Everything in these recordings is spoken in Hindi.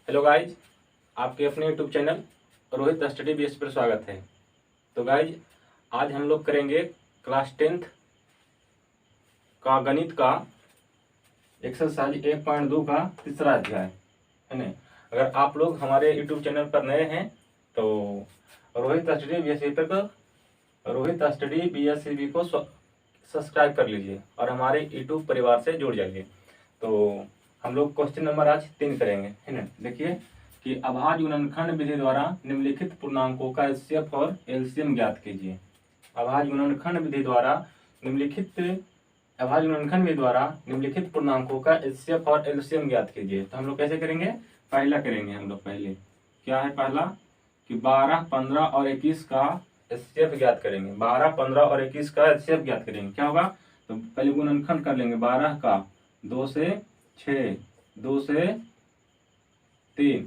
हेलो गाइज, आपके अपने YouTube channel Rohit study base पर स्वागत है। तो गाइज, आज हम लोग करेंगे क्लास 10th का गणित का एक्सरसाइज 1.2 का तीसरा अध्याय है ना। अगर आप लोग हमारे यूट्यूब चैनल पर नए हैं तो रोहित स्टडी BSCB को सब्सक्राइब कर लीजिए और हमारे यूट्यूब परिवार से जुड़ जाइए। तो हम लोग क्वेश्चन नंबर आज 3 करेंगे, है ना। देखिए कि अभाज्य गुणनखंड विधि द्वारा निम्नलिखित पूर्णांकों का एचसीएफ और एलसीएम ज्ञात कीजिए। अभाज्य गुणनखंड विधि द्वारा निम्नलिखित पूर्णांकों का एचसीएफ और एलसीएम ज्ञात कीजिए। तो हम लोग कैसे करेंगे? पहला करेंगे हम लोग। पहले क्या है? पहला कि 12, 15 और 21 का एचसीएफ ज्ञात करेंगे। 12, 15 और 21 का एचसीएफ ज्ञात करेंगे। क्या होगा? तो पहले गुणनखंड कर लेंगे। 12 का 2 से 6, 2 से 3,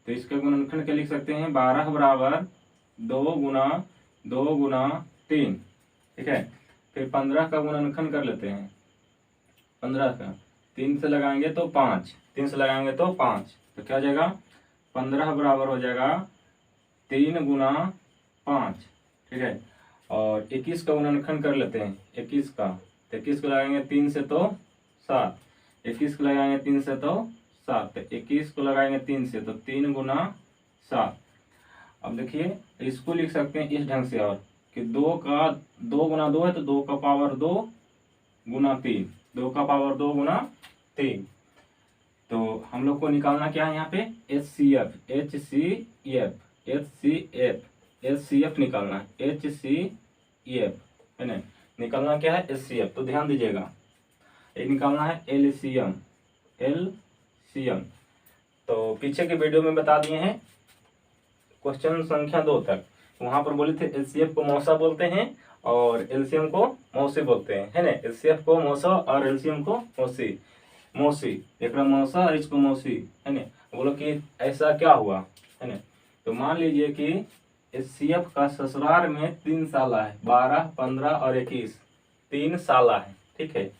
तो इसका गुणनखंड क्या लिख सकते हैं? 12 बराबर 2 गुना 3, ठीक है। फिर 15 का गुणनखंड कर लेते हैं। 15 का 3 से लगाएंगे तो 5, 3 से लगाएंगे तो 5, तो क्या हो जाएगा? 15 बराबर हो जाएगा 3 गुना 5, ठीक है। और 21 का गुणनखंड कर लेते हैं। 21 का, तो 21 को लगाएंगे 3 से तो 7, 21 को लगाएंगे 3 से तो 7, 21 को लगाएंगे 3 से तो 3 गुना 7। अब देखिए इसको लिख सकते हैं इस ढंग से और कि 2 गुना 2 है तो 2 का पावर 2 गुना 3, 2 का पावर 2 गुना 3। तो हम लोग को निकालना क्या है यहाँ पे? एचसीएफ निकालना है। एचसीएफ है ना। निकालना क्या है? एचसीएफ। तो ध्यान दीजिएगा, ये निकालना है एलसीएम। तो पीछे के वीडियो में बता दिए हैं क्वेश्चन संख्या 2 तक। वहां पर बोले थे एचसीएफ को मौसा बोलते हैं और एलसीएम को मौसी बोलते हैं, है ना। एचसीएफ को मौसा और एलसीएम को मौसी, एक मौसा और इसको मौसी, है ना। बोलो कि ऐसा क्या हुआ, है ना। तो मान लीजिए कि एचसीएफ का ससुराल में 3 साला है। 12, 15 और 21 3 साला है, ठीक है।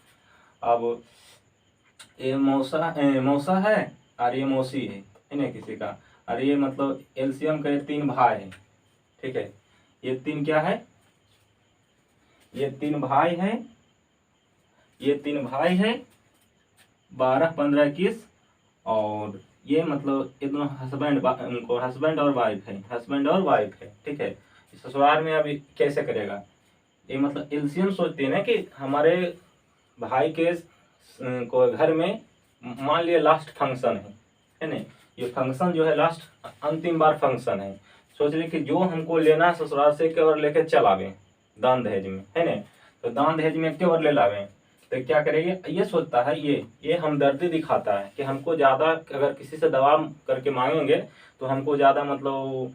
अब ये मौसा है और ये मौसी है ना किसी का। और ये मतलब एलसीएम का 3 भाई है, ठीक है। ये 3 क्या है? ये 3 भाई है, ये 3 भाई है, 12, 15, 21। और ये मतलब ये दोनों हस्बैंड और वाइफ है, ठीक है। ससुराल में अभी कैसे करेगा? ये मतलब एलसीएम सोचते हैं ना कि हमारे भाई के को घर में मान लिया लास्ट फंक्शन है ना। ये फंक्शन जो है लास्ट अंतिम बार फंक्शन है। सोच रहे कि जो हमको लेना है ससुराल से केवल लेके चल आवे दान दहेज में, है ना। तो दान दहेज में केवल ले लावे तो क्या करेंगे? ये सोचता है, ये हमदर्दी दिखाता है कि हमको ज़्यादा अगर किसी से दबाव करके मांगेंगे तो हमको ज़्यादा मतलब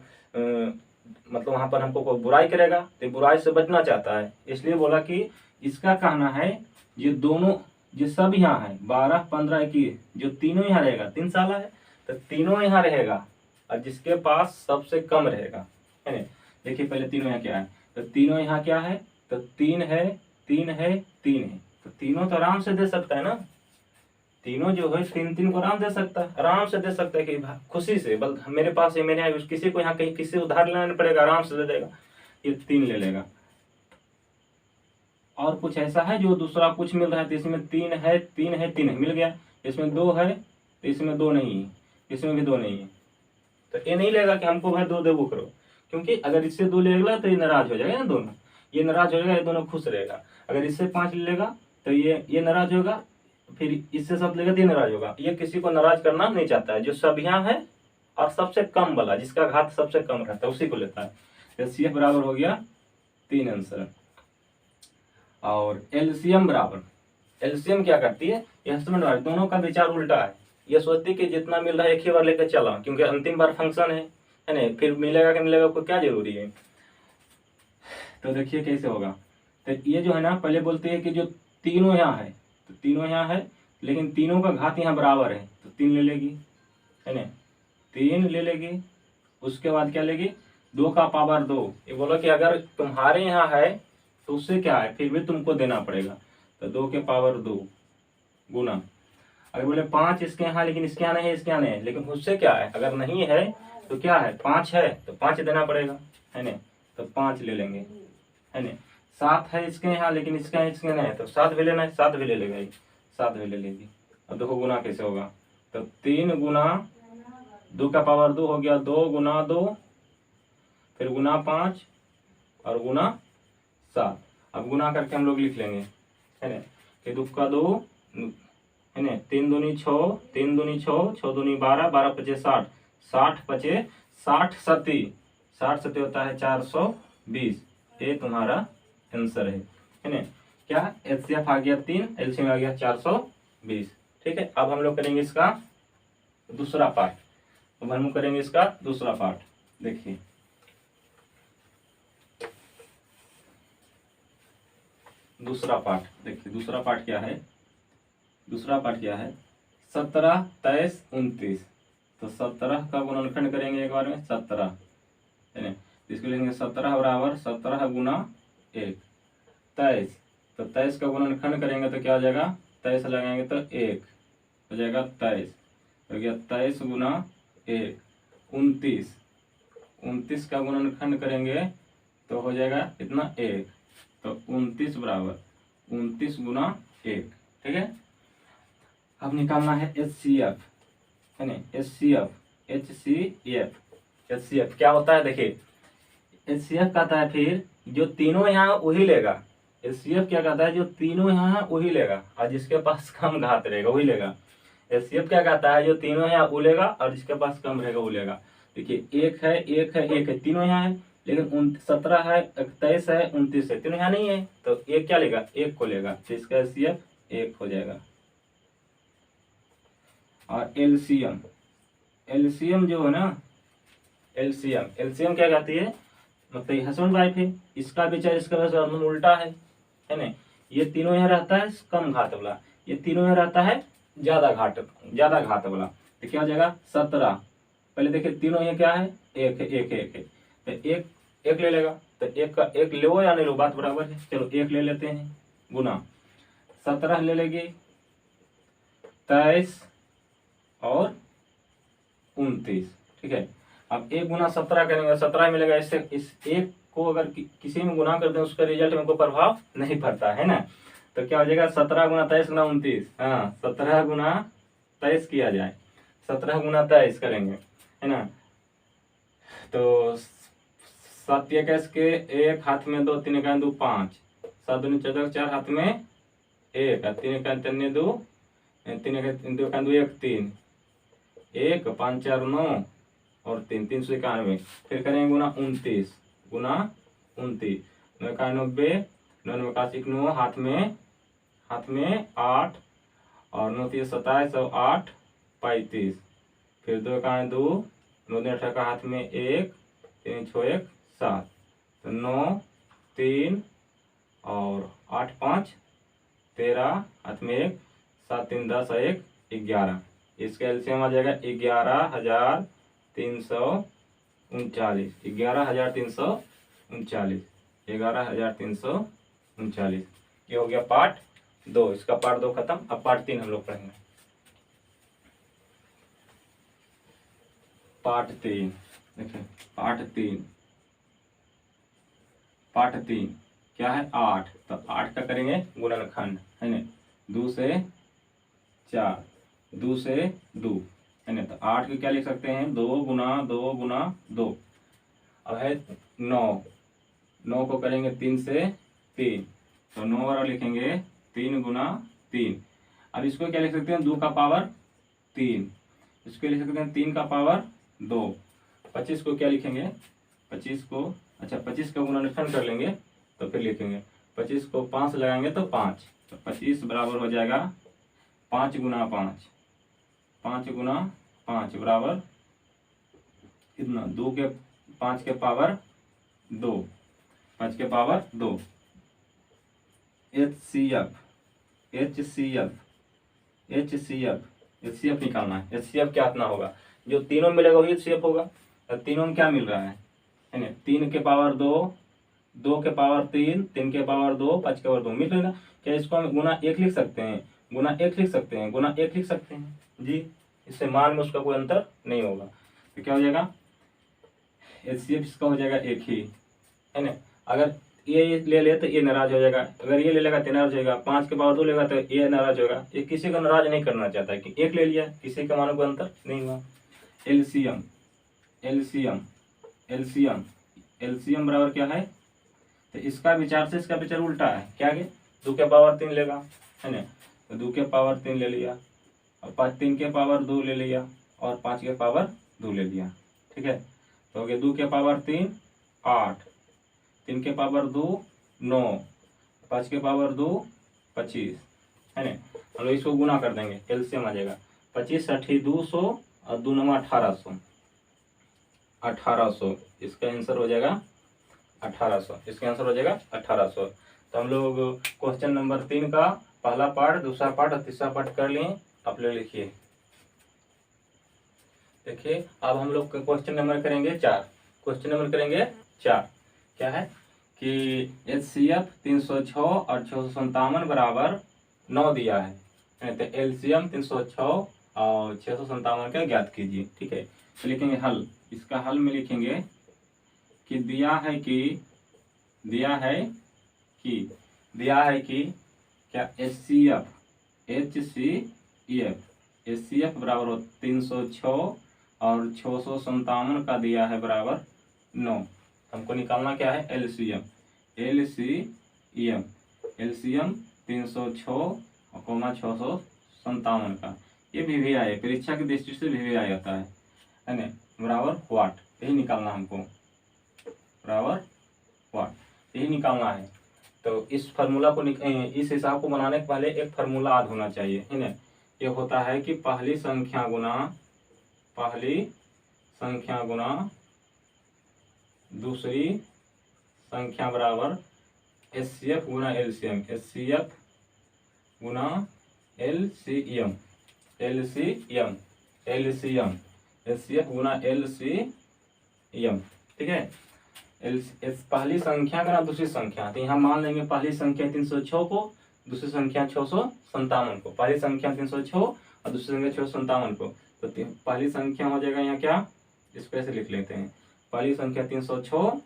वहाँ पर हमको कोई बुराई करेगा, तो बुराई से बचना चाहता है। इसलिए बोला कि इसका कहना है ये दोनों जो सब यहाँ है 12, 15, 21 जो तीनों यहाँ रहेगा। 3 साला है तो तीनों यहाँ रहेगा और जिसके पास सबसे कम रहेगा, है ना। देखिए पहले तीनों यहाँ क्या है? तो तीनों यहाँ क्या है? तो 3 है, 3 है, 3 है। तो तीनों तो आराम से दे सकता है ना। तीनों जो है 3 को आराम से दे सकता है कि खुशी से, बल मेरे पास है, मेरे यहाँ किसी को यहाँ कहीं किसी उधार लेना नहीं पड़ेगा, आराम से दे देगा। ये 3 ले लेगा। और कुछ ऐसा है जो दूसरा कुछ मिल रहा है तो इसमें 3 है, 3 है, 3 है, मिल गया। इसमें 2 है तो इसमें 2 नहीं है, इसमें भी 2 नहीं है। तो ये नहीं लेगा कि हमको भाई 2 देवो करो, क्योंकि अगर इससे 2 लेगा तो ये नाराज हो जाएगा ना दोनों। ये नाराज हो जाएगा, ये दोनों खुश रहेगा। अगर इससे 5 लेगा तो ये नाराज होगा, फिर इससे सब लेगा तो ये नाराज होगा। ये किसी को नाराज करना नहीं चाहता है। जो सब यहाँ है और सबसे कम वाला जिसका घात सबसे कम रहता है उसी को लेता है। तो CF बराबर हो गया 3 आंसर। और एलसीएम क्या करती है? ये हस्बैंड वाइफ दोनों का विचार उल्टा है। ये सोचती कि जितना मिल रहा है एक ही बार लेकर चला, क्योंकि अंतिम बार फंक्शन है ना। फिर मिलेगा कि मिलेगा को क्या जरूरी है। तो देखिए कैसे होगा। तो ये जो है ना, पहले बोलते हैं कि जो तीनों यहाँ है तो तीनों यहाँ है, लेकिन तीनों का घात यहाँ बराबर है तो 3 ले लेगी, है ना। 3 ले लेगी। उसके बाद क्या लेगी? 2 का पावर 2। ये बोलो कि अगर तुम्हारे यहाँ है तो उससे क्या है, फिर भी तुमको देना पड़ेगा। तो 2 के पावर 2 गुना। अगर बोले 5 इसके यहाँ लेकिन इसके यहाँ नहीं है, इसके यहाँ नहीं है, लेकिन उससे क्या है, अगर नहीं है तो क्या है, 5 है तो 5 देना पड़ेगा, है ना, तो 5 ले लेंगे, है ना। 7 है इसके यहाँ लेकिन इसके यहाँ इसके नहीं है, तो 7 भी लेना है, 7 भी ले लेगा, 7 भी ले लेगी। अब देखो गुना कैसे होगा, तो 3 गुना 2 का पावर 2 हो गया, 2 गुना 2, फिर गुना 5 और गुना 7। अब गुना करके हम लोग लिख लेंगे, है ना, कि 2 का 2, है ना, 3 दूनी 6, 3 दूनी 6, 6 दूनी 12, 12 पचे 60, 60 पचे 60 सती, 60 सती होता है 420। ये तुम्हारा आंसर है ना। क्या एचसीएफ आ गया 3, एलसीएम आ गया 420। ठीक है, अब हम लोग करेंगे इसका दूसरा पार्ट। अब हम करेंगे इसका दूसरा पार्ट। देखिए दूसरा पार्ट, देखिए दूसरा पार्ट क्या है, दूसरा पार्ट क्या है, 17, 23, 29। तो 17 का गुणनखंड करेंगे एक बार में, 17, है ना, इसको लेंगे 17 बराबर 17 गुना 1, 23। तो 23 का गुणनखंड करेंगे तो क्या हो जाएगा, 23 लगाएंगे तो 1 हो जाएगा, 23 हो गया, 23 गुना 1, 29। 29 का गुणनखंड करेंगे तो हो जाएगा कितना, 1। तो 29 बराबर 29 गुना 1। ठीक है, अब निकालना है HCF, है ना, HCF क्या होता है, देखिए HCF कहता है फिर जो तीनों यहाँ वही लेगा। HCF क्या कहता है, जो तीनों यहाँ वही लेगा और जिसके पास कम घात रहेगा वही लेगा। HCF क्या कहता है, जो तीनों यहाँ वो लेगा और जिसके पास कम रहेगा वो लेगा। देखिए 1 है, 1 है, 1 है, तीनों यहाँ है, लेकिन 17 है, 23 है, 29 है, तीनों यहाँ नहीं है, तो एक क्या लेगा, 1 को लेगा, तो इसका HCF 1 हो जाएगा। और एलसीएम जो है ना, एलसीएम क्या कहती है, मतलब हस्बैंड वाइफ है, इसका भी चाहे इसका भी उल्टा है ना। ये तीनों यहाँ रहता है कम घात वाला, ये तीनों यहाँ रहता है ज्यादा घात वाला। तो क्या हो जाएगा, 17, पहले देखिए तीनों ये क्या है, 1 है, 1 है, 1 है, तो 1 ले लेगा, तो 1 का 1 लो या नहीं लो बात बराबर है, चलो 1 ले लेते हैं, गुना 17 ले लेंगे, 23 और 29। ठीक है, अब 1 गुना 17 करेंगे, 17 मिलेगा, इससे इस 1 को अगर किसी में गुना कर दें उसका रिजल्ट में कोई प्रभाव नहीं पड़ता है ना। तो क्या हो जाएगा, 17 गुना 23 गुना 29, हाँ 17 गुना 23 किया जाए, 17 गुना 23 करेंगे, है ना। तो 7 21 के 1 हाथ में 2, 3 का 2 5, 7 दूनी 14, 4 हाथ में 1, 3 का 3 2, 3 का 2 का 2 1 3, 1 5 4 9 और 3 391। फिर करेंगे गुना 29 गुना 29, 99 9 81 9 हाथ में 8 और 9 3 27 और 8 35। फिर 2 का 2, 9 18 का हाथ में 1, 3 6 1 7, तो 9 3 और 8 5 13 हाथ में 1, 7 3 10 और 1 11। इसका एलसीएम आ जाएगा 11,339, 11,339, 11,339। ये हो गया पार्ट 2, इसका पार्ट 2 खत्म। अब पार्ट 3 हम लोग पढ़ेंगे। पार्ट 3 देखिए, पार्ट 3 क्या है, 8। तो 8 का करेंगे गुणनखंड, है ना, 2 से 4, 2 से 2, है ना। तो 8 को क्या लिख सकते हैं, 2 गुना 2 गुना 2। अब है 9 को करेंगे 3 से 3, तो 9 वाला लिखेंगे 3 गुना 3। अब इसको क्या लिख सकते हैं, 2 का पावर 3, इसको लिख सकते हैं 3 का पावर 2। 25 को क्या लिखेंगे, 25 को, अच्छा 25 का गुणनखंड कर लेंगे तो फिर लिखेंगे 25 को 5 लगाएंगे तो 5, तो 25 बराबर हो जाएगा 5 गुना 5, 5 गुना 5 बराबर कितना, 2 के 5 के पावर 2, 5 के पावर 2। HCF निकालना है। HCF क्या इतना होगा, जो तीनों मिलेगा वही HCF होगा। तो तीनों में क्या मिल रहा है ना, 3 के पावर 2, 2 के पावर 3, 3 के पावर 2, 5 के पावर 2 मिल रहा है ना। क्या इसको हम गुना 1 लिख सकते हैं, गुना 1 लिख सकते हैं, गुना 1 लिख सकते हैं जी। इससे मान में उसका कोई अंतर नहीं होगा। तो क्या हो जाएगा, एचसीएफ इसका हो जाएगा 1 ही, है ना। अगर ये ले ले तो ये नाराज हो जाएगा, अगर ये ले लेगा तो नाराज होगा, 5 के पावर 2 लेगा तो ये नाराज होगा। ये किसी को नाराज नहीं करना चाहता है कि 1 ले लिया, किसी का मानों का अंतर नहीं हुआ। एलसीएम एलसीएम एलसीएम एलसीएम बराबर क्या है, तो इसका विचार से इसका विचार उल्टा है। क्या है, 2 के पावर 3 लेगा, है ना, तो 2 के पावर 3 ले लिया, और 3 के पावर 2 ले लिया, और 5 के पावर 2 ले लिया, ठीक है। तो हो गया 2 के पावर 3 8, 3 के पावर 2 9, 5 के पावर 2 25, है ना। हम लोग इसको गुना कर देंगे, एलसीएम आ जाएगा 25 × 200 और 2 9 1800, 1800 इसका आंसर हो जाएगा 1800, इसका आंसर हो जाएगा 1800। तो हम लोग क्वेश्चन नंबर 3 का पहला पार्ट, दूसरा पार्ट और तीसरा पार्ट कर लिए। आप लोग लिखिए, देखिए अब हम लोग क्वेश्चन नंबर करेंगे 4। क्वेश्चन नंबर करेंगे 4, क्या है कि एचसीएफ 306 और 657 बराबर 9 दिया है, तो एलसीएम 306 और 657 का ज्ञात कीजिए, ठीक है। तो लिखेंगे हल, इसका हल में लिखेंगे कि दिया है कि क्या एचसीएफ बराबर हो 306 और 657 का दिया है बराबर 9। हमको निकालना क्या है, एलसीएम 306 और 657 का। ये वीवीआई है, परीक्षा की दृष्टि से वीवीआई आता है ना, बराबर व्हाट, यही निकालना हमको, बराबर व्हाट, यही निकालना है। तो इस फार्मूला को इस हिसाब को बनाने के पहले एक फार्मूला याद होना चाहिए, है ना। ये होता है कि पहली संख्या गुना दूसरी संख्या बराबर एचसीएफ गुना एलसीएम, एचसीएफ गुना एलसीएम, एचसीएफ गुना एलसीएम, ठीक है। पहली संख्या का ना दूसरी संख्या, तो यहाँ मान लेंगे पहली संख्या 306 को, दूसरी संख्या 657 को। पहली संख्या 306 और दूसरी संख्या 657 को, तो पहली संख्या हो जाएगा यहाँ क्या, इसको ऐसे लिख लेते हैं, पहली संख्या 306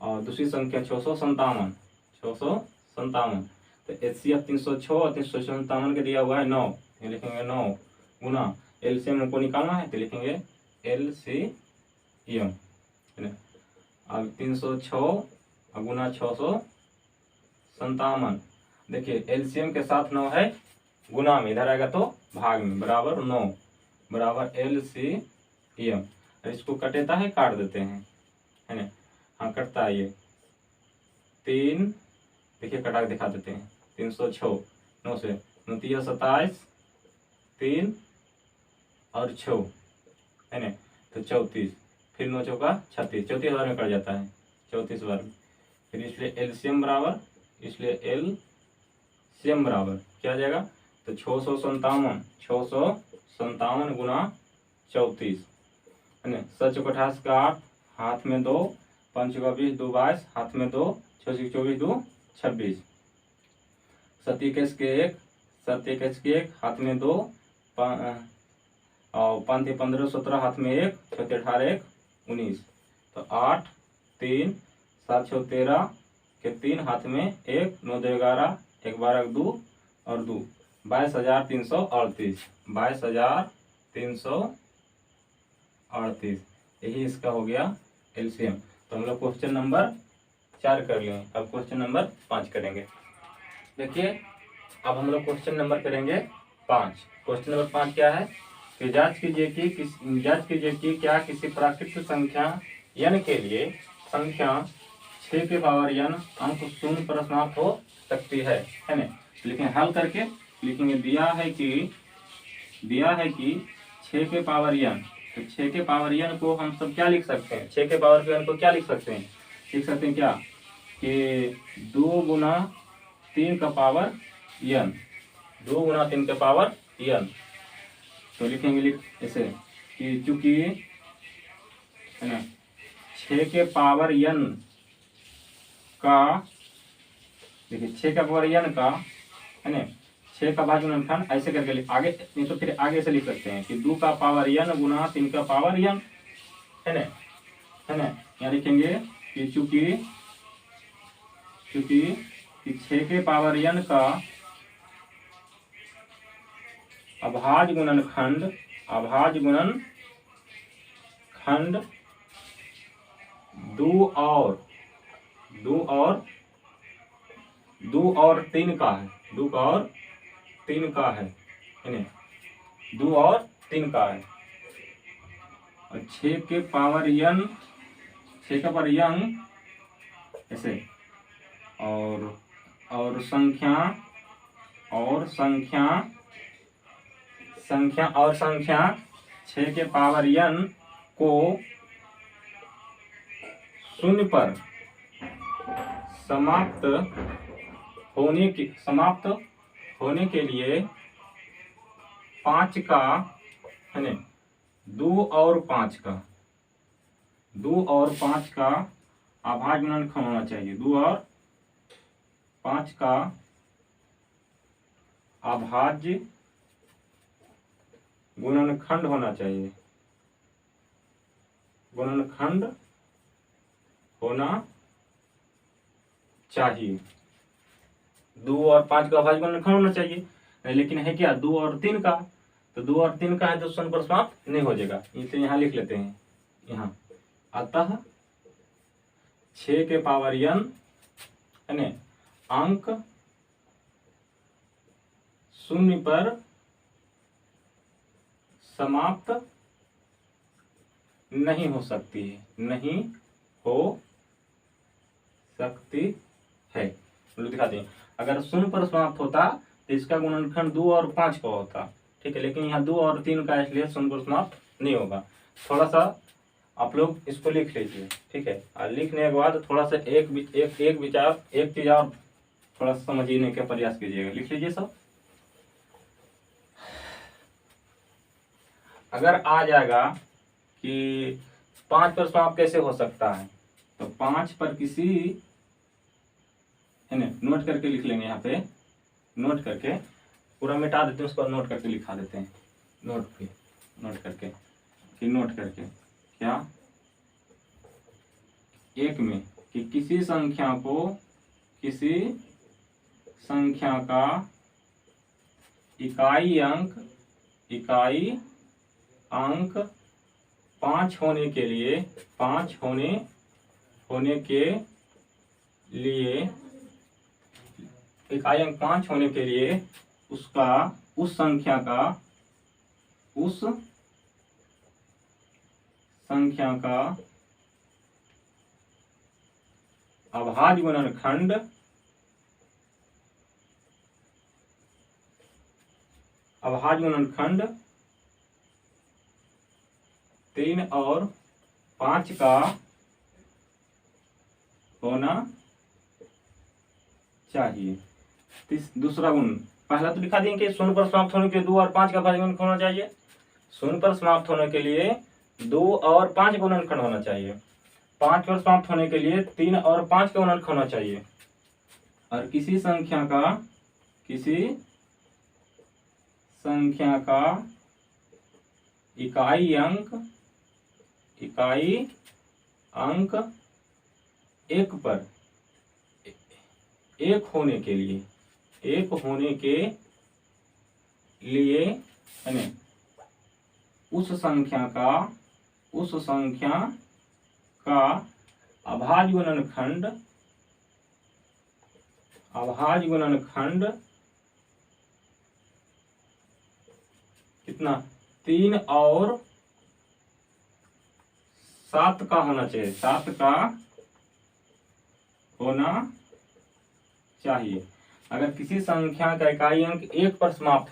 और दूसरी संख्या 657, तो एचसीएफ 306 और 357 का दिया हुआ है 9, लिखेंगे 9 गुना एलसीएम को निकालना है, तो लिखेंगे एलसीएम, अब 306 गुना 657, देखिए एलसीएम के साथ 9 है, गुना में इधर आएगा तो भाग में, बराबर 9 बराबर एलसीएम। इसको कटेता है, काट देते हैं, है ना, हाँ कटता है ये 3, देखिए कटा के दिखा देते हैं, 306 9 से 9 27 3 और 6, है ना, तो 34, फिर 9 चौका 36, 34 बार में कट जाता है, 34 बार में। फिर इसलिए एलसीएम बराबर, इसलिए एलसीएम बराबर क्या आ जाएगा, तो 657 गुना 34, है ना, 7 चौका 28 का 8, हाथ में 2, 5 चौका 20 2 22, हाथ में 2, 6 24 2 26, 7 21 के 1, 7 21 के 1, हाथ में 2, और 5 15 17, हाथ में 1, 6 18 1 19, तो 8 3 7 6 13 के 3, हाथ में 1, 9 2 11, 1 12 2 और 2, 22,338, 22,338, यही इसका हो गया एलसीएम। तो हम लोग क्वेश्चन नंबर 4 कर लिए, अब क्वेश्चन नंबर 5 करेंगे। देखिए अब हम लोग क्वेश्चन नंबर करेंगे 5। क्वेश्चन नंबर 5 क्या है कि जांच कीजिए कि क्या किसी प्राकृतिक संख्या n के लिए संख्या 6 के पावर n अंक शून्य पर समाप्त हो सकती है ना। लेकिन हल करके लिखेंगे, दिया है कि 6 के पावर n, तो 6 के पावर n को हम सब क्या लिख सकते हैं, 6 के पावर n को क्या लिख सकते हैं, क्या कि 2 गुना 3 का पावर n, 2 गुना 3 का पावर n। तो लिखेंगे ऐसे कि चूंकि है ना 6 के पावर n का, देखिए 6 का पावर n का, है ना, 6 का भाज्य गुणनखंड ऐसे करके आगे नहीं तो फिर आगे से लिख सकते हैं कि 2 का पावर n गुना 3 का पावर n, है ना, है ना। यहाँ लिखेंगे कि चूंकि 6 के पावर n का अभाज्य गुणनखंड 2 और 3 का है, 2 और 3 का है ना, 2 और 3 का है। और 6 के पावर n, 6 का पावर n ऐसे, और संख्या 6 के पावर n को शून्य पर समाप्त होने के लिए 5 का, है ना, 2 और 5 का अभाज्य गुणनखंड होना चाहिए। 2 और 5 का अभाज्य गुणनखंड होना चाहिए, गुणनखंड होना चाहिए। 2 और 5 का अभाज्य गुणनखंड होना चाहिए, लेकिन है क्या 2 और 3 का, तो 2 और 3 का है तो शून्य पर समाप्त नहीं हो जाएगा, इसलिए यहाँ लिख लेते हैं। यहाँ अतः 6 के पावर n, है ना, अंक शून्य पर समाप्त नहीं हो सकती है, नहीं हो सकती है। दिखाते हैं, अगर शून्य पर समाप्त होता तो इसका गुणनखंड 2 और 5 का होता, ठीक है, लेकिन यहाँ 2 और 3 का, इसलिए शून्य पर समाप्त नहीं होगा। थोड़ा सा आप लोग इसको लिख लीजिए, ठीक है, और लिखने के बाद थोड़ा सा एक चीज और थोड़ा सा समझने का प्रयास कीजिएगा। लिख लीजिए सब। अगर आ जाएगा कि 5 पर समाप्त कैसे हो सकता है, तो 5 पर किसी, है ना, नोट करके लिख लेंगे। यहाँ पे नोट करके पूरा मिटा देते हैं, उसको नोट करके लिखा देते हैं। नोट करके क्या, एक में कि किसी संख्या का इकाई अंक 5 होने के लिए इकाई अंक 5 होने के लिए उस संख्या का अभाज्य गुणनखंड 3 और 5 का होना चाहिए। दूसरा गुण, पहला तो लिखा देंगे कि शून्य पर समाप्त होने के लिए 2 और 5 का अभाज्य गुणनखंड होना चाहिए। शून्य पर समाप्त होने के लिए 2 और 5 का गुणनखंड होना चाहिए। 5 पर समाप्त होने के लिए 3 और 5 का गुणनखंड होना चाहिए। और किसी संख्या का इकाई अंक 1 पर 1 होने के लिए, है ना, उस संख्या का अभाज्य गुणनखंड कितना, 3 और 7 का होना चाहिए, 7 का होना चाहिए। अगर किसी संख्या का इकाई अंक 1 पर समाप्त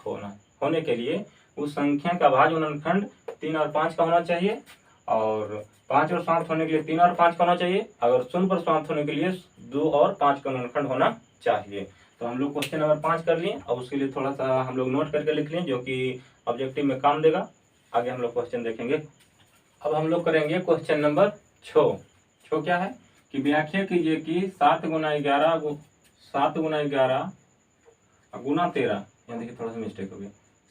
होने के लिए उस संख्या का अभाज्य गुणनखंड 3 और 5 का होना चाहिए, और 5 पर समाप्त होने के लिए 3 और 5 का होना चाहिए। अगर शून्य पर समाप्त होने के लिए 2 और 5 का गुणनखंड होना चाहिए। तो हम लोग क्वेश्चन नंबर 5 कर लिए। अब उसके लिए थोड़ा सा हम लोग नोट करके लिख लें, जो कि ऑब्जेक्टिव में काम देगा। आगे हम लोग क्वेश्चन देखेंगे। अब हम लोग करेंगे क्वेश्चन नंबर 6 क्या है कि व्याख्या कीजिए कि 7 गुना 11 गुना 13, यहाँ देखिए थोड़ा सा मिस्टेक हो गया।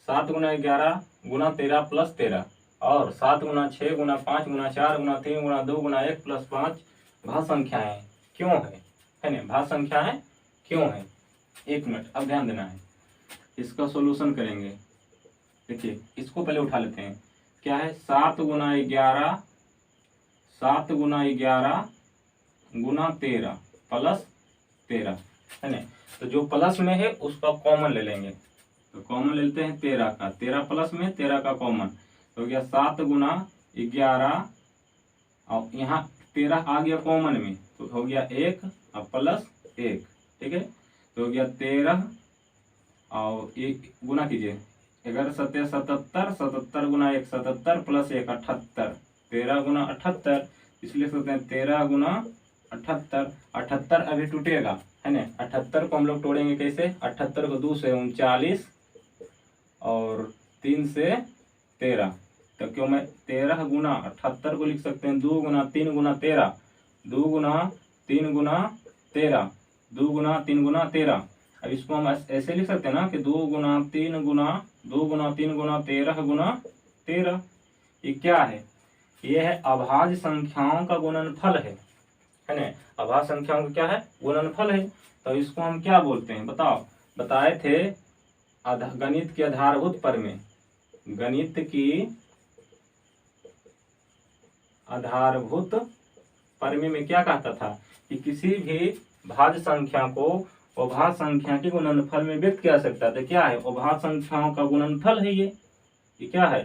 7 गुना 11 गुना 13 प्लस 13 और 7 गुना 6 गुना 5 गुना 4 गुना 3 गुना 2 गुना 1 प्लस 5 भाज्य संख्याएं क्यों है ना, भाज्य संख्याएं क्यों है। 1 मिनट अब ध्यान देना है, इसका सॉल्यूशन करेंगे। देखिए इसको पहले उठा लेते हैं, क्या है 7 गुना 11 7 गुना 11 गुना 13 प्लस 13 है ना। तो जो प्लस में है उसका कॉमन ले लेंगे, तो कॉमन ले लेते हैं 13 का, 13 प्लस में 13 का कॉमन तो हो गया 7 गुना 11 और यहाँ 13 आ गया कॉमन में तो हो गया 1 और प्लस 1, ठीक है। तो हो गया 13 और 1 गुना कीजिए 11 7 77 77 गुना 1 77 प्लस 1 78 13 गुना 78 इसलिए सोचते हैं 13 गुना 78 78 अभी टूटेगा है ना। 78 को हम लोग तोड़ेंगे कैसे, 78 को 2 से 39 और 3 से 13 तो क्यों मैं 13 गुना 78 को लिख सकते हैं 2 गुना 3 गुना 13 2 गुना 3 गुना 13 2 गुना 3 गुना 13। अब इसको हम ऐसे लिख सकते हैं ना कि 2 गुना 3 गुना 2 गुना 3 गुना 13 गुना 13। ये क्या है, ये है अभाज्य संख्याओं का गुणनफल है ना। अभाज्य संख्याओं का क्या है, गुणनफल है। तो इसको हम क्या बोलते हैं बताओ, बताए थे गणित के आधारभूत प्रमेय, गणित की आधारभूत प्रमेय में क्या कहता था कि किसी भी भाज्य संख्या को अभाज्य संख्या के गुणनफल में व्यक्त किया सकता था। क्या है, अभाज्य संख्याओं का गुणनफल है ये क्या है,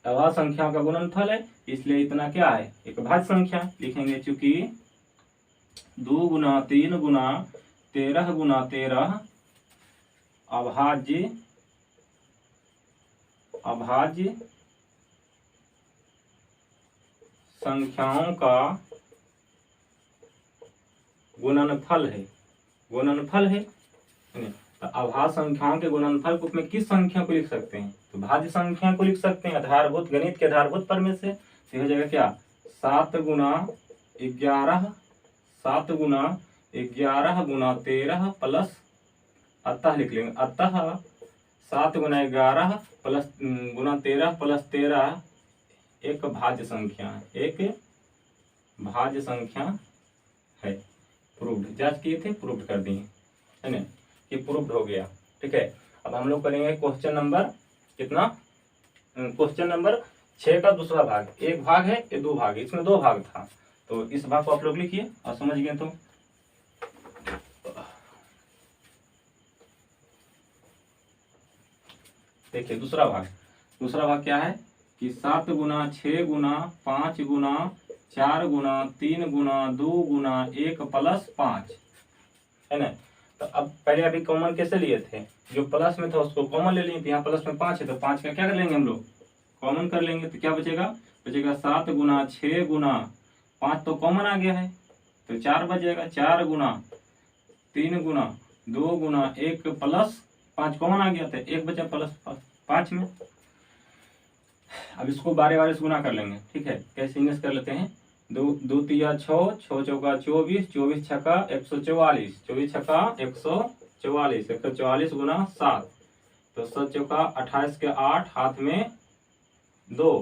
अभाज्य संख्याओं का गुणनफल है, इसलिए इतना क्या है एक भाज्य संख्या लिखेंगे। चूंकि 2 गुना 3 गुना 13 गुना 13 अभाज्य संख्याओं का गुणनफल है, गुणनफल है। तो अभाज्य संख्याओं के गुणनफल को में किस संख्या को लिख सकते हैं, तो भाज्य संख्या को लिख सकते हैं आधारभूत गणित के आधारभूत प्रमेय से। तो हो जाएगा क्या 7 गुना 11 7 गुना 11 गुना 13 प्लस अतः लिख लेंगे, अतः 7 गुना 11 प्लस गुना 13 प्लस 13 एक भाज्य संख्या है, एक भाज्य संख्या है। प्रूव्ड, जांच किए थे प्रूव्ड कर दिए है ना, कि प्रूव्ड हो गया। ठीक है, अब हम लोग करेंगे क्वेश्चन नंबर कितना, क्वेश्चन नंबर 6 का दूसरा भाग। एक भाग है ये 2 भाग है, इसमें 2 भाग था तो इस भाग को आप लोग लिखिए और समझ गए। तो देखिए दूसरा भाग क्या है कि 7 गुना 6 गुना 5 गुना 4 गुना 3 गुना 2 गुना 1 प्लस 5 है ना। तो अब पहले अभी कॉमन कैसे लिए थे, जो प्लस में था उसको कॉमन ले लिए, यहाँ प्लस में 5 है तो 5 का क्या कर लेंगे हम लोग कॉमन कर लेंगे। तो क्या बचेगा 7 गुना 6 गुना 5 तो कॉमन आ गया है तो 4 बचेगा, 4 गुना 3 गुना 2 गुना 1 प्लस 5 कॉमन आ गया था, 1 बचा प्लस 5 में। अब इसको बारे बारे से गुना कर लेंगे। ठीक है, कैसे इंग्लिश कर लेते हैं, 2 तिया 6 6 चौका 24 24 छक्का 144 24 छक्का 144 144 गुना 7 तो 7 चौका 28 के 8 हाथ में 2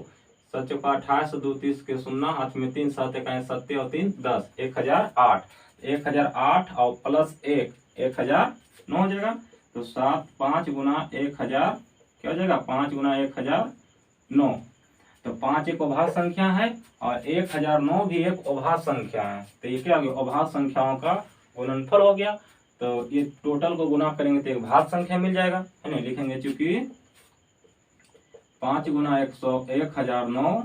7 चौका 28 2 30 के 0 हाथ में 3 7 इकाई 7 और 3 10 1008 1008 और प्लस 1 1009 हो जाएगा। तो 7 5 गुना 1000 क्या हो जाएगा 5 गुना 1009। तो 5 एक अभाज्य संख्या है और 1009 भी एक अभाज्य संख्या है। तो ये क्या हो गया अभाज्य संख्याओं का गुणनफल हो गया। तो ये टोटल को गुना करेंगे तो एक भाज्य संख्या मिल जाएगा है ना। लिखेंगे चूंकि 5 गुना 1009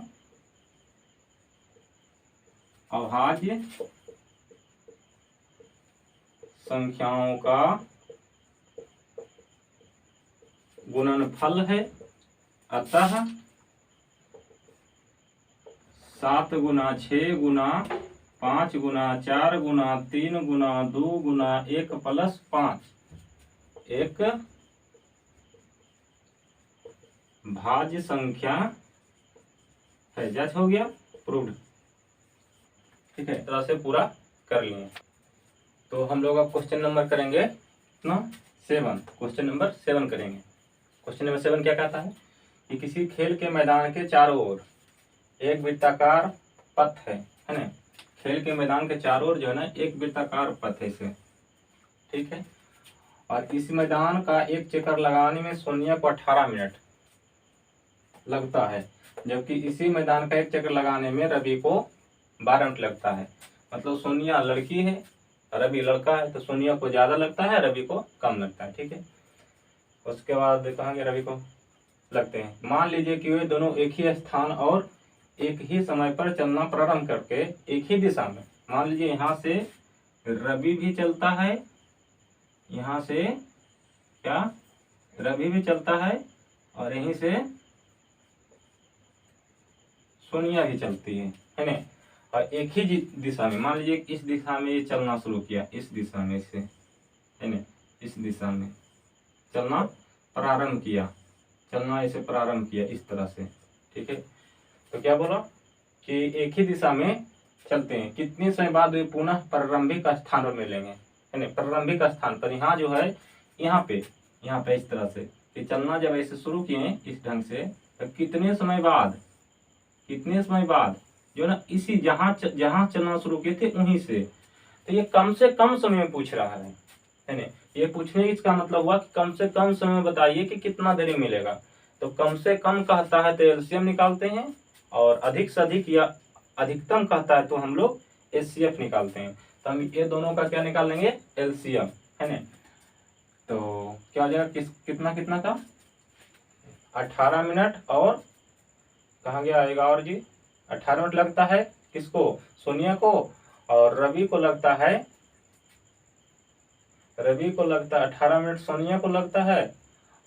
अभाज्य संख्याओं का गुणनफल है, अतः 7 गुना 6 गुना 5 गुना 4 गुना 3 गुना 2 गुना 1 प्लस 5 एक भाज्य संख्या है। जज हो गया, प्रूव्ड। ठीक है, तरह से पूरा कर लिए। तो हम लोग अब क्वेश्चन नंबर करेंगे कितना 7, क्वेश्चन नंबर 7 करेंगे। क्वेश्चन नंबर 7 क्या कहता है कि किसी खेल के मैदान के चारों ओर एक वृत्ताकार पथ है ना। खेल के मैदान के चारों ओर जो है ना एक वृत्ताकार पथ है इसे, ठीक है। और इस मैदान का एक चक्कर लगाने में सोनिया को 18 मिनट लगता है, जबकि इसी मैदान का एक चक्कर लगाने में रवि को 12 मिनट लगता है। मतलब सोनिया लड़की है, रवि लड़का है, तो सोनिया को ज्यादा लगता है, रवि को कम लगता है, ठीक है। उसके बाद कहेंगे रवि को लगते हैं। मान लीजिए कि वे दोनों एक ही स्थान और एक ही समय पर चलना प्रारंभ करके एक ही दिशा में, मान लीजिए यहाँ से रवि भी चलता है, यहाँ से क्या रवि भी चलता है, और यहीं से सोनिया भी चलती है ना। और एक ही दिशा में, मान लीजिए इस दिशा में ये चलना शुरू किया, इस दिशा में से है ना, इस दिशा में चलना प्रारंभ किया, चलना ऐसे प्रारंभ किया इस तरह से, ठीक है। तो क्या बोला कि एक ही दिशा में चलते हैं, कितने समय बाद वे पुनः प्रारंभिक स्थान पर मिलेंगे, है ना। प्रारंभिक स्थान पर यहाँ जो है, यहाँ पे इस तरह से कि चलना जब ऐसे शुरू किए इस ढंग से, तो कितने समय बाद जो ना इसी जहाँ चलना शुरू किए थे वहीं से, तो ये कम से कम समय में पूछ रहा है ना। ये पूछने इसका मतलब हुआ कि कम से कम समय बताइए कि कितना देरी मिलेगा। तो कम से कम कहता है तो एलसीएम निकालते हैं, और अधिक से अधिक या अधिकतम कहता है तो हम लोग एचसीएफ निकालते हैं। तो हम ये दोनों का क्या निकाल लेंगे, एलसीएम, है ना। तो क्या हो जाएगा, कितना का 18 मिनट, और कहाँ गया आएगा, और जी 18 मिनट लगता है किसको, सोनिया को, और रवि को लगता है 18 मिनट सोनिया को लगता है,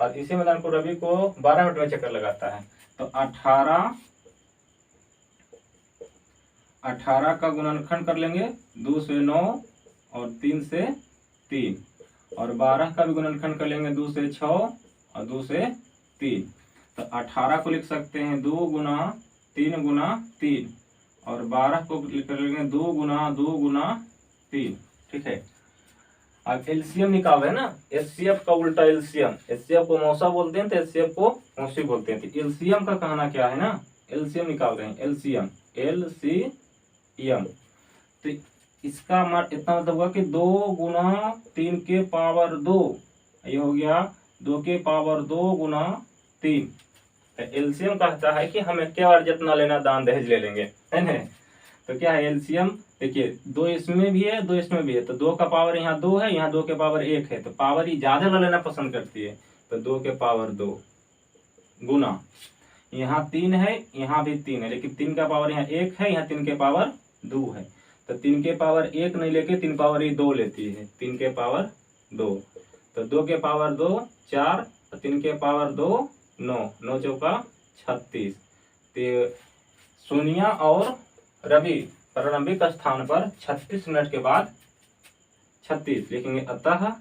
और इसी मैदान को रवि को 12 मिनट में चक्कर लगाता है। तो 18 का गुणनखंड कर लेंगे, 2 से 9 और 3 से 3, और 12 का भी गुणनखंड कर लेंगे, 2 से 6 और 2 से 3। तो 18 को लिख सकते हैं 2 गुना 3 गुना 3, और 12 को कर लेंगे 2 गुना 3, ठीक है। अब एलसीएम निकाल रहे हैं ना, एचसीएफ का उल्टा एलसीएम, एचसीएफ को मौसा बोलते हैं तो एचसीएफ को मौसी बोलते हैं। तो एलसीएम का कहना क्या है ना, एलसीएम निकाल रहे हैं, एलसीएम तो इसका इतना मतलब होगा कि 2 गुना 3 के पावर 2, ये हो गया 2 के पावर 2 गुना 3। तो एलसीएम कहता है कि हमें क्या बार जितना लेना दान दहेज ले लेंगे, है ना। तो क्या है एलसीएम, देखिए 2 इसमें भी है 2 इसमें भी है, तो 2 का पावर यहाँ 2 है, यहाँ 2 के पावर 1 है, तो पावर ही ज्यादा लेना पसंद करती है। तो 2 के पावर 2 गुना यहाँ 3 है, यहाँ भी 3 है, लेकिन 3 का पावर यहाँ 1 है, यहाँ 3 के पावर 2 है। तो 3 के पावर 1 नहीं लेके 3 पावर ही 2 लेती है, 3 के पावर 2। तो 2 के पावर 2 4, 3 के पावर 2 9, 9 चौका 36। तो सोनिया और रवि प्रारंभिक स्थान पर 36 मिनट के बाद 36 लिखेंगे, अतः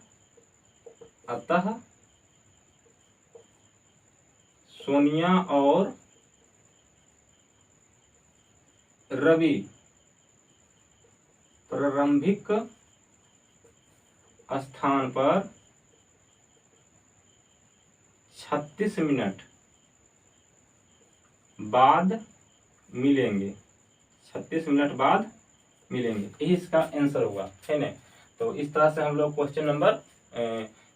सोनिया और रवि प्रारंभिक स्थान पर 36 मिनट बाद मिलेंगे, 36 मिनट बाद मिलेंगे, यही इसका आंसर हुआ, है ना। तो इस तरह से हम लोग क्वेश्चन नंबर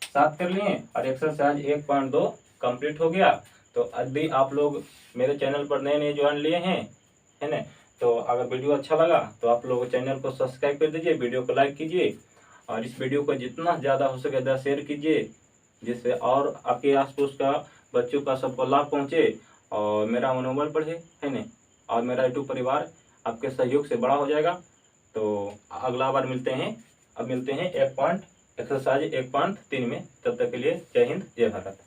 7 कर लिए, और एक्सरसाइज 1.2 कंप्लीट हो गया। तो अभी आप लोग मेरे चैनल पर नए ज्वाइन लिए हैं, है ना। तो अगर वीडियो अच्छा लगा तो आप लोग चैनल को सब्सक्राइब कर दीजिए, वीडियो को लाइक कीजिए, और इस वीडियो को जितना ज़्यादा हो सके ज़्यादा शेयर कीजिए, जिससे और आपके आस पड़ोस का बच्चों का सबको लाभ पहुँचे और मेरा मनोबल बढ़े, है ना। और मेरा यूट्यूब परिवार आपके सहयोग से बड़ा हो जाएगा। तो अगला बार मिलते हैं, अब मिलते हैं एक्सरसाइज 1.3 में। तब तक के लिए जय हिंद, जय भारत।